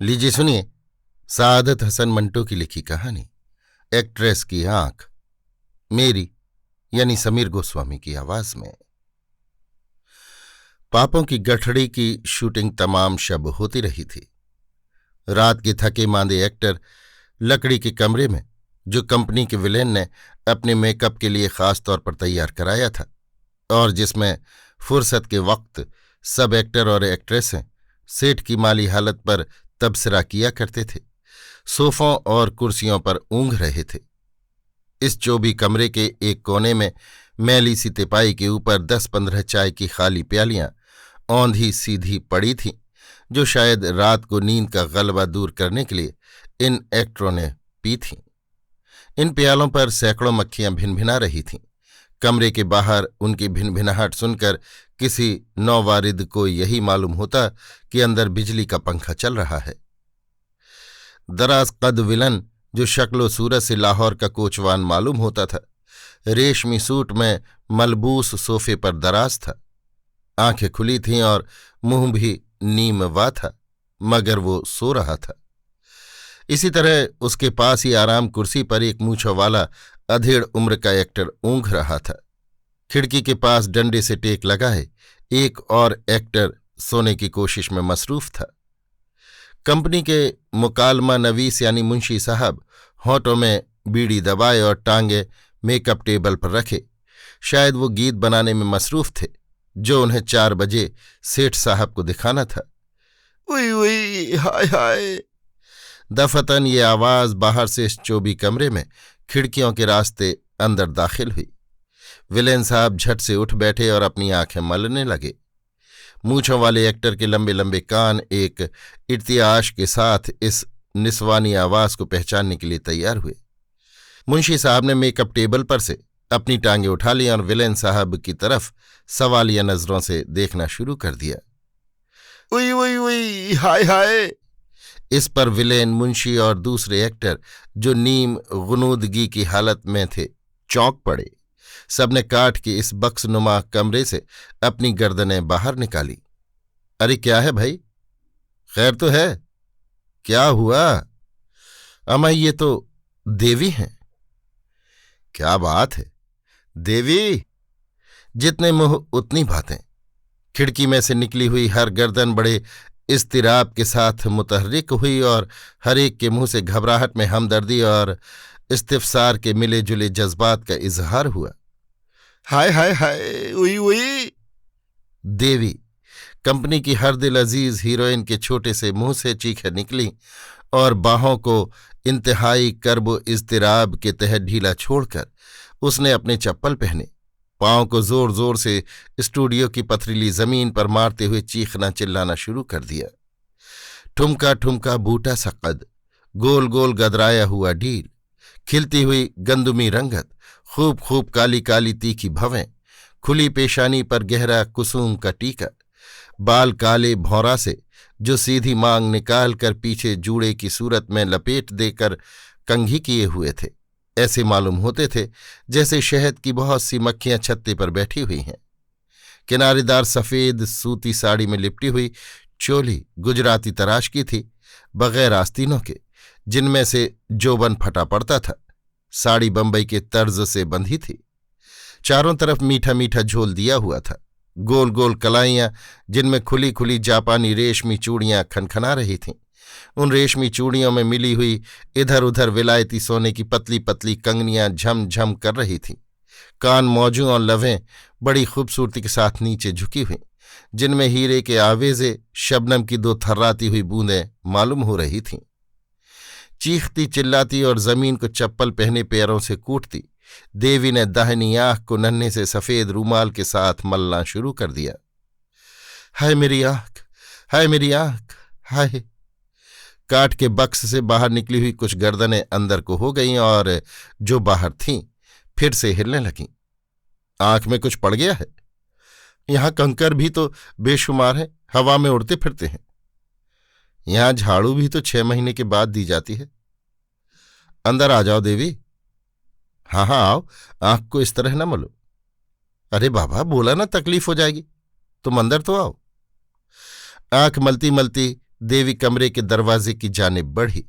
लीजिए सुनिए, सादत हसन मंटो की लिखी कहानी एक्ट्रेस की आंख, मेरी यानी समीर गोस्वामी की आवाज में। पापों की गठड़ी की शूटिंग तमाम शब होती रही थी। रात के थके मांदे एक्टर लकड़ी के कमरे में, जो कंपनी के विलेन ने अपने मेकअप के लिए खास तौर पर तैयार कराया था और जिसमें फुर्सत के वक्त सब एक्टर और एक्ट्रेसें सेठ की माली हालत पर तबसरा किया करते थे, सोफों और कुर्सियों पर ऊँघ रहे थे। इस चौबी कमरे के एक कोने में मैली सी तिपाई के ऊपर 10-15 चाय की खाली प्यालियां औंधी सीधी पड़ी थीं, जो शायद रात को नींद का गलबा दूर करने के लिए इन एक्टरों ने पी थीं। इन प्यालों पर सैकड़ों मक्खियां भिनभिना रही थीं। कमरे के बाहर उनकी भिनभिनाहट सुनकर किसी नौवारिद को यही मालूम होता कि अंदर बिजली का पंखा चल रहा है। दराज कद विलन, जो शक्लो सूरत से लाहौर का कोचवान मालूम होता था, रेशमी सूट में मलबूस सोफे पर दराज था। आंखें खुली थीं और मुंह भी नीमवा था, मगर वो सो रहा था। इसी तरह उसके पास ही आराम कुर्सी पर एक मूंछों वाला अधेड़ उम्र का एक्टर ऊँघ रहा था। खिड़की के पास डंडे से टेक लगाए एक और एक्टर सोने की कोशिश में मसरूफ था। कंपनी के मुकालमा नवीस यानी मुंशी साहब होंठों में बीड़ी दबाए और टांगे मेकअप टेबल पर रखे, शायद वो गीत बनाने में मसरूफ थे जो उन्हें 4 बजे सेठ साहब को दिखाना था। उई उई हाय हाय, दफतन ये आवाज बाहर से इस चौबी कमरे में खिड़कियों के रास्ते अंदर दाखिल हुई। विलेन साहब झट से उठ बैठे और अपनी आंखें मलने लगे। मूंछों वाले एक्टर के लंबे लंबे कान एक इर्तियाश के साथ इस निस्वानी आवाज को पहचानने के लिए तैयार हुए। मुंशी साहब ने मेकअप टेबल पर से अपनी टांगें उठा ली और विलेन साहब की तरफ सवालिया नजरों से देखना शुरू कर दिया। उई उई उई हाय हाय, इस पर विलेन, मुंशी और दूसरे एक्टर जो नीम गुनूदगी की हालत में थे चौंक पड़े। सबने काट के इस बक्सनुमा कमरे से अपनी गर्दनें बाहर निकाली। अरे क्या है भाई, खैर तो है? क्या हुआ? अमा ये तो देवी हैं। क्या बात है, देवी? जितने मुंह उतनी बातें। खिड़की में से निकली हुई हर गर्दन बड़े इस्तिराब के साथ मुतहर्रिक हुई और हर एक के मुंह से घबराहट में हमदर्दी और इस्तिफसार के मिले जुले जज्बात का इजहार हुआ। हाय हाय हाय, उई उई। देवी, कंपनी की हर दिल अजीज हीरोइन के छोटे से मुंह से चीखें निकली और बाहों को इंतहाई कर्ब इज़्तिराब के तहत ढीला छोड़कर उसने अपने चप्पल पहने, पांव को जोर जोर से स्टूडियो की पथरीली जमीन पर मारते हुए चीखना चिल्लाना शुरू कर दिया। ठुमका ठुमका बूटा सा कद, गोल गोल गदराया हुआ ढील, खिलती हुई गंदुमी रंगत, खूब खूब काली काली तीखी भवें, खुली पेशानी पर गहरा कुसुम का टीका, बाल काले भौरा से जो सीधी मांग निकाल कर पीछे जूड़े की सूरत में लपेट देकर कंघी किए हुए थे। ऐसे मालूम होते थे जैसे शहद की बहुत सी मक्खियां छत्ते पर बैठी हुई हैं। किनारेदार सफ़ेद सूती साड़ी में लिपटी हुई चोली गुजराती तराश की थी, बगैर आस्तीनों के, जिनमें से जोबन फटा पड़ता था। साड़ी बंबई के तर्ज से बंधी थी। चारों तरफ मीठा मीठा झोल दिया हुआ था। गोल गोल कलाइयां जिनमें खुली खुली जापानी रेशमी चूड़ियां खनखना रही थीं। उन रेशमी चूड़ियों में मिली हुई इधर उधर विलायती सोने की पतली पतली कंगनियां झमझम कर रही थीं। कान मौजों और लवें बड़ी खूबसूरती के साथ नीचे झुकी हुई, जिनमें हीरे के आवेजे शबनम की 2 थर्राती हुई बूंदें मालूम हो रही थीं। चीखती चिल्लाती और जमीन को चप्पल पहने पैरों से कूटती देवी ने दाहिनी आंख को नन्हे से सफेद रूमाल के साथ मलना शुरू कर दिया। हाय मेरी आंख, हाय मेरी आंख, हाय। काट के बक्स से बाहर निकली हुई कुछ गर्दनें अंदर को हो गईं और जो बाहर थीं फिर से हिलने लगीं। आंख में कुछ पड़ गया है? यहां कंकर भी तो बेशुमार है, हवा में उड़ते फिरते हैं। यहां झाड़ू भी तो 6 महीने के बाद दी जाती है। अंदर आ जाओ देवी। हाँ हाँ आओ, आंख को इस तरह न मलो। अरे बाबा, बोला ना तकलीफ हो जाएगी, तुम अंदर तो आओ। आंख मलती मलती देवी कमरे के दरवाजे की जानिब बढ़ी।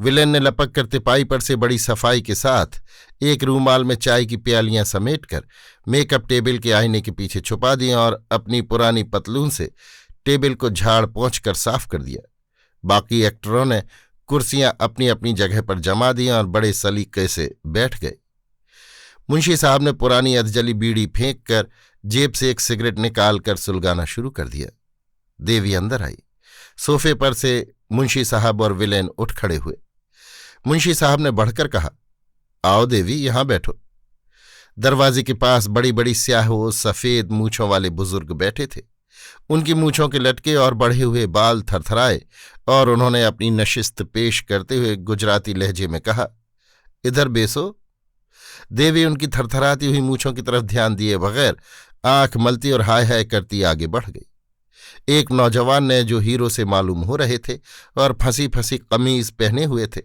विलेन ने लपक कर तिपाई पर से बड़ी सफाई के साथ एक रूमाल में चाय की प्यालियां समेटकर मेकअप टेबल के आईने के पीछे छुपा दिया और अपनी पुरानी पतलून से टेबल को झाड़ पोंछ कर साफ कर दिया। बाकी एक्टरों ने कुर्सियां अपनी अपनी जगह पर जमा दी और बड़े सलीके से बैठ गए। मुंशी साहब ने पुरानी अधजली बीड़ी फेंक कर जेब से एक सिगरेट निकालकर सुलगाना शुरू कर दिया। देवी अंदर आई। सोफे पर से मुंशी साहब और विलेन उठ खड़े हुए। मुंशी साहब ने बढ़कर कहा, आओ देवी, यहां बैठो। दरवाजे के पास बड़ी बड़ी स्याहो सफेद मूछों वाले बुजुर्ग बैठे थे। उनकी मूछों के लटके और बढ़े हुए बाल थरथराए और उन्होंने अपनी नशिस्त पेश करते हुए गुजराती लहजे में कहा, इधर बेसो। देवी उनकी थरथराती हुई मूछों की तरफ ध्यान दिए बगैर आंख मलती और हाय हाय करती आगे बढ़ गई। एक नौजवान ने, जो हीरो से मालूम हो रहे थे और फंसी फंसी कमीज पहने हुए थे,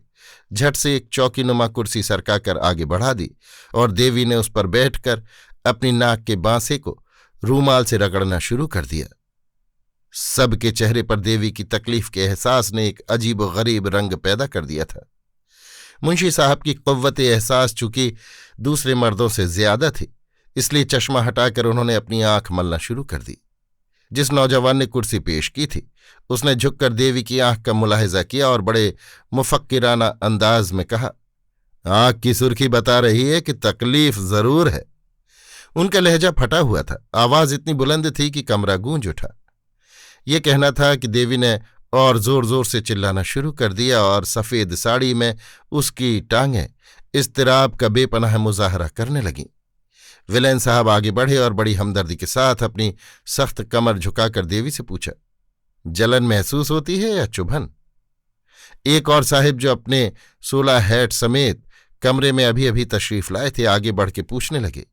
झट से एक चौकीनुमा कुर्सी सरकाकर आगे बढ़ा दी और देवी ने उस पर बैठकर अपनी नाक के बांसे को रूमाल से रगड़ना शुरू कर दिया। सबके चेहरे पर देवी की तकलीफ के एहसास ने एक अजीब गरीब रंग पैदा कर दिया था। मुंशी साहब की कुव्वत एहसास चूंकि दूसरे मर्दों से ज्यादा थी, इसलिए चश्मा हटाकर उन्होंने अपनी आंख मलना शुरू कर दी। जिस नौजवान ने कुर्सी पेश की थी उसने झुककर देवी की आंख का मुलाहिजा किया और बड़े मुफक्किराना अंदाज में कहा, आंख की सुर्खी बता रही है कि तकलीफ जरूर है। उनका लहजा फटा हुआ था, आवाज इतनी बुलंद थी कि कमरा गूंज उठा। ये कहना था कि देवी ने और जोर जोर से चिल्लाना शुरू कर दिया और सफेद साड़ी में उसकी टांगें इस्तिराब का बेपनाह मुजाहरा करने लगीं। विलेन साहब आगे बढ़े और बड़ी हमदर्दी के साथ अपनी सख्त कमर झुकाकर देवी से पूछा, जलन महसूस होती है या चुभन? एक और साहिब, जो अपने 16 हैट समेत कमरे में अभी अभी तशरीफ लाए थे, आगे बढ़ के पूछने लगे,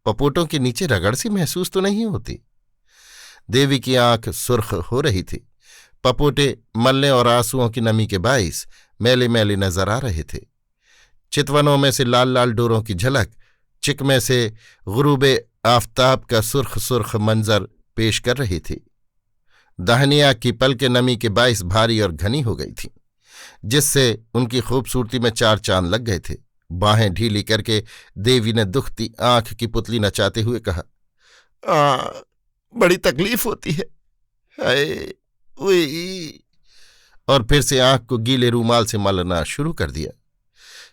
पपोटों के नीचे रगड़ सी महसूस तो नहीं होती? देवी की आंख सुर्ख हो रही थी। पपोटे मलने और आंसुओं की नमी के बाइस मैले मैले नजर आ रहे थे। चितवनों में से लाल लाल डोरों की झलक चिक में से गुरूबे आफताब का सुर्ख सुर्ख मंजर पेश कर रही थी। दाहनिया की पल के नमी के बाइस भारी और घनी हो गई थी, जिससे उनकी खूबसूरती में 4 चांद लग गए थे। बाहें ढीली करके देवी ने दुखती आंख की पुतली नचाते हुए कहा, बड़ी तकलीफ होती है, हाय उई। और फिर से आंख को गीले रूमाल से मलना शुरू कर दिया।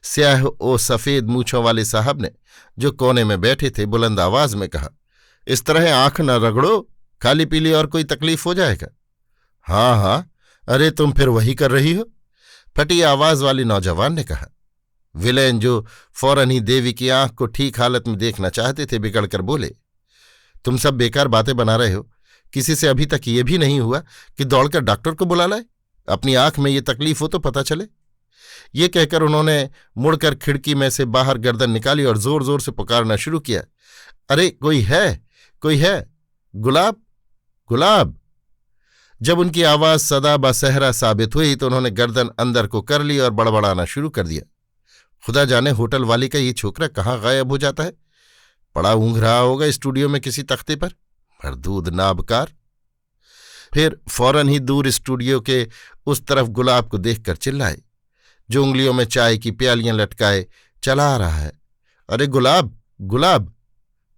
स्याह ओ सफेद मूछों वाले साहब ने, जो कोने में बैठे थे, बुलंद आवाज में कहा, इस तरह आंख न रगड़ो, खाली पीली और कोई तकलीफ हो जाएगा। हाँ हाँ, अरे तुम फिर वही कर रही हो, फटी आवाज वाली नौजवान ने कहा। विलेन, जो फौरन ही देवी की आंख को ठीक हालत में देखना चाहते थे, बिगड़कर बोले, तुम सब बेकार बातें बना रहे हो। किसी से अभी तक ये भी नहीं हुआ कि दौड़कर डॉक्टर को बुला लाए? अपनी आंख में ये तकलीफ हो तो पता चले। ये कहकर उन्होंने मुड़कर खिड़की में से बाहर गर्दन निकाली और जोर जोर से पुकारना शुरू किया, अरे कोई है, कोई है, गुलाब, गुलाब। जब उनकी आवाज सदा बसहरा साबित हुई तो उन्होंने गर्दन अंदर को कर ली और बड़बड़ाना शुरू कर दिया, खुदा जाने होटल वाली का ये छोकरा कहाँ गायब हो जाता है, पड़ा ऊँघ रहा होगा स्टूडियो में किसी तख्ते पर, मरदूद नाबकार। फिर फौरन ही दूर स्टूडियो के उस तरफ गुलाब को देखकर चिल्लाए, जो उंगलियों में चाय की प्यालियां लटकाए चला आ रहा है, अरे गुलाब, गुलाब।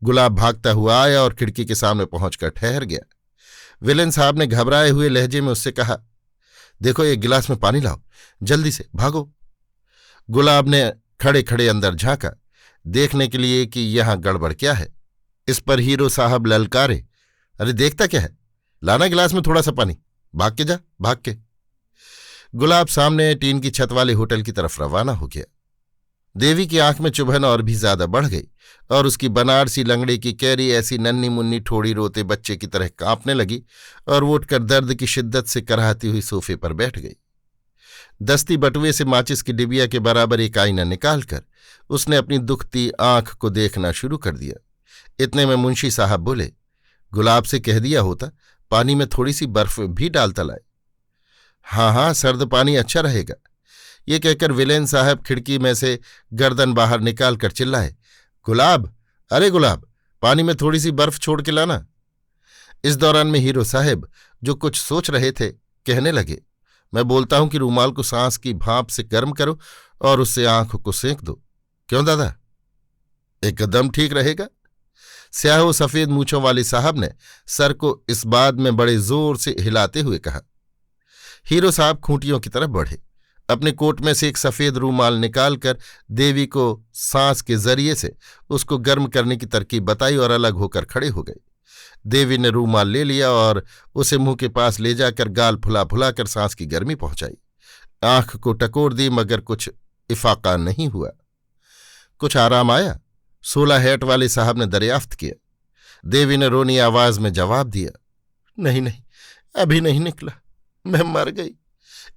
गुलाब भागता हुआ आया और खिड़की के सामने पहुंचकर ठहर गया। विलेन साहब ने घबराए हुए लहजे में उससे कहा, देखो एक गिलास में पानी लाओ, जल्दी से, भागो। गुलाब ने खड़े खड़े अंदर झांका, देखने के लिए कि यहां गड़बड़ क्या है। इस पर हीरो साहब ललकारे, अरे देखता क्या है, लाना गिलास में थोड़ा सा पानी, भाग के जा, भाग के। गुलाब सामने टीन की छत वाले होटल की तरफ रवाना हो गया। देवी की आंख में चुभन और भी ज्यादा बढ़ गई और उसकी बनारसी लंगड़े की कैरी ऐसी नन्ही मुन्नी ठोड़ी रोते बच्चे की तरह कांपने लगी और वो उठकर दर्द की शिद्दत से कराहती हुई सोफे पर बैठ गई। दस्ती बटुए से माचिस की डिबिया के बराबर एक आईना निकालकर उसने अपनी दुखती आंख को देखना शुरू कर दिया। इतने में मुंशी साहब बोले, गुलाब से कह दिया होता पानी में थोड़ी सी बर्फ भी डालता लाए। हाँ हाँ, सर्द पानी अच्छा रहेगा। ये कहकर विलेन साहब खिड़की में से गर्दन बाहर निकाल कर चिल्लाए, गुलाब, अरे गुलाब, पानी में थोड़ी सी बर्फ छोड़ के लाना। इस दौरान में हीरो साहब, जो कुछ सोच रहे थे, कहने लगे, मैं बोलता हूं कि रूमाल को सांस की भाप से गर्म करो और उससे आंखों को सेंक दो। क्यों दादा? एकदम ठीक रहेगा। स्याह सफेद मूंछों वाले साहब ने सर को इस बात में बड़े जोर से हिलाते हुए कहा। हीरो साहब खूंटियों की तरफ बढ़े, अपने कोट में से एक सफेद रूमाल निकालकर देवी को सांस के जरिए से उसको गर्म करने की तरकीब बताई और अलग होकर खड़े हो गए। देवी ने रूमाल ले लिया और उसे मुंह के पास ले जाकर गाल फुला फुलाकर सांस की गर्मी पहुंचाई। आंख को टकोर दी मगर कुछ इफाका नहीं हुआ। कुछ आराम आया? 16 हैट वाले साहब ने दरियाफ्त किया। देवी ने रोनी आवाज में जवाब दिया, नहीं नहीं, अभी नहीं निकला, मैं मर गई।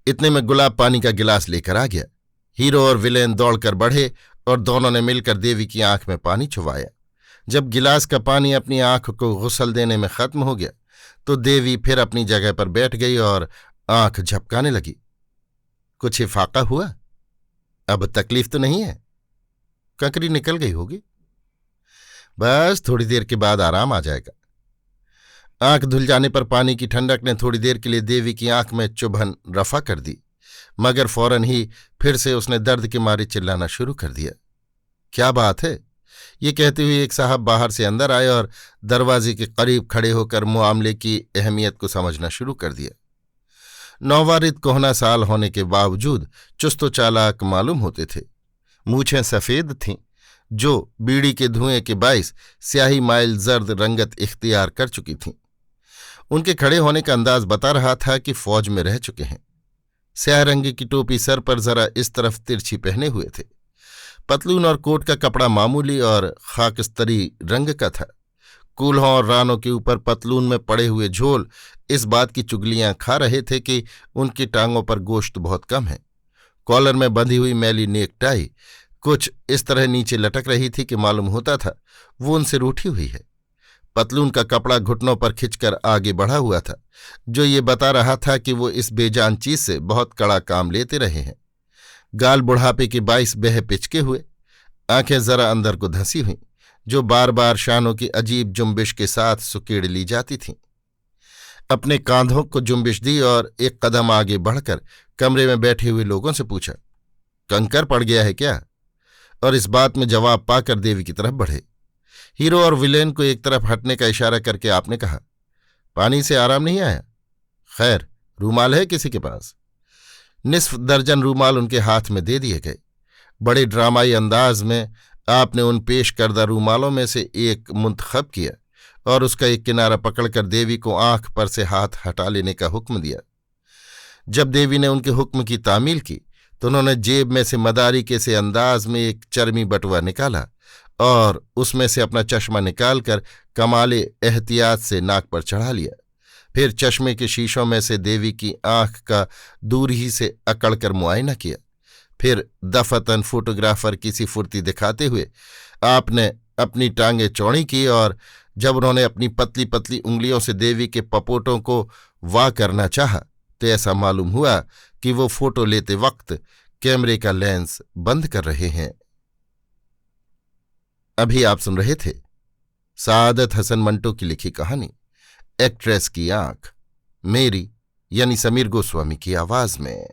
इतने में गुलाब पानी का गिलास लेकर आ गया। हीरो और विलेन दौड़कर बढ़े और दोनों ने मिलकर देवी की आंख में पानी छुवाया। जब गिलास का पानी अपनी आंख को गुसल देने में खत्म हो गया तो देवी फिर अपनी जगह पर बैठ गई और आंख झपकाने लगी। कुछ इफाका हुआ? अब तकलीफ तो नहीं है? कंकरी निकल गई होगी? बस थोड़ी देर के बाद आराम आ जाएगा। आंख धुल जाने पर पानी की ठंडक ने थोड़ी देर के लिए देवी की आंख में चुभन रफा कर दी, मगर फौरन ही फिर से उसने दर्द के मारे चिल्लाना शुरू कर दिया। क्या बात है? ये कहते हुए एक साहब बाहर से अंदर आए और दरवाजे के करीब खड़े होकर मामले की अहमियत को समझना शुरू कर दिया। नौवारिद कोहना साल होने के बावजूद चुस्तो चालाक मालूम होते थे। मूछें सफ़ेद थीं जो बीड़ी के धुएं के बाइस स्याही माइल जर्द रंगत इख्तियार कर चुकी थीं। उनके खड़े होने का अंदाज बता रहा था कि फौज में रह चुके हैं। स्याह रंग की टोपी सर पर जरा इस तरफ तिरछी पहने हुए थे। पतलून और कोट का कपड़ा मामूली और खाकस्तरी रंग का था। कूल्हों और रानों के ऊपर पतलून में पड़े हुए झोल इस बात की चुगलियां खा रहे थे कि उनकी टांगों पर गोश्त बहुत कम है। कॉलर में बंधी हुई मैली नेकटाई कुछ इस तरह नीचे लटक रही थी कि मालूम होता था वो उनसे रूठी हुई है। पतलून का कपड़ा घुटनों पर खिंचकर आगे बढ़ा हुआ था, जो ये बता रहा था कि वो इस बेजान चीज से बहुत कड़ा काम लेते रहे हैं। गाल बुढ़ापे के बाइस बह पिचके हुए, आंखें जरा अंदर को धंसी हुईं, जो बार बार शानों की अजीब जुम्बिश के साथ सुकेड़ ली जाती थीं। अपने कांधों को जुम्बिश दी और एक कदम आगे बढ़कर कमरे में बैठे हुए लोगों से पूछा, कंकर पड़ गया है क्या? और इस बात में जवाब पाकर देवी की तरफ बढ़े। हीरो और विलेन को एक तरफ हटने का इशारा करके आपने कहा, पानी से आराम नहीं आया? खैर, रूमाल है किसी के पास? निस्फ दर्जन रूमाल उनके हाथ में दे दिए गए। बड़े ड्रामाई अंदाज में आपने उन पेश करदा रूमालों में से एक मुंतखब किया और उसका एक किनारा पकड़कर देवी को आंख पर से हाथ हटा लेने का हुक्म दिया। जब देवी ने उनके हुक्म की तामील की तो उन्होंने जेब में से मदारिके से अंदाज में एक चर्मी बटुआ निकाला और उसमें से अपना चश्मा निकालकर कमाले एहतियात से नाक पर चढ़ा लिया। फिर चश्मे के शीशों में से देवी की आंख का दूर ही से अकड़कर मुआयना किया। फिर दफतन फोटोग्राफर की सी फुर्ती दिखाते हुए आपने अपनी टांगें चौड़ी की और जब उन्होंने अपनी पतली पतली उंगलियों से देवी के पपोटों को वाह करना चाहा तो ऐसा मालूम हुआ कि वो फोटो लेते वक्त कैमरे का लेंस बंद कर रहे हैं। अभी आप सुन रहे थे सादत हसन मंटो की लिखी कहानी एक्ट्रेस की आंख, मेरी यानी समीर गोस्वामी की आवाज में।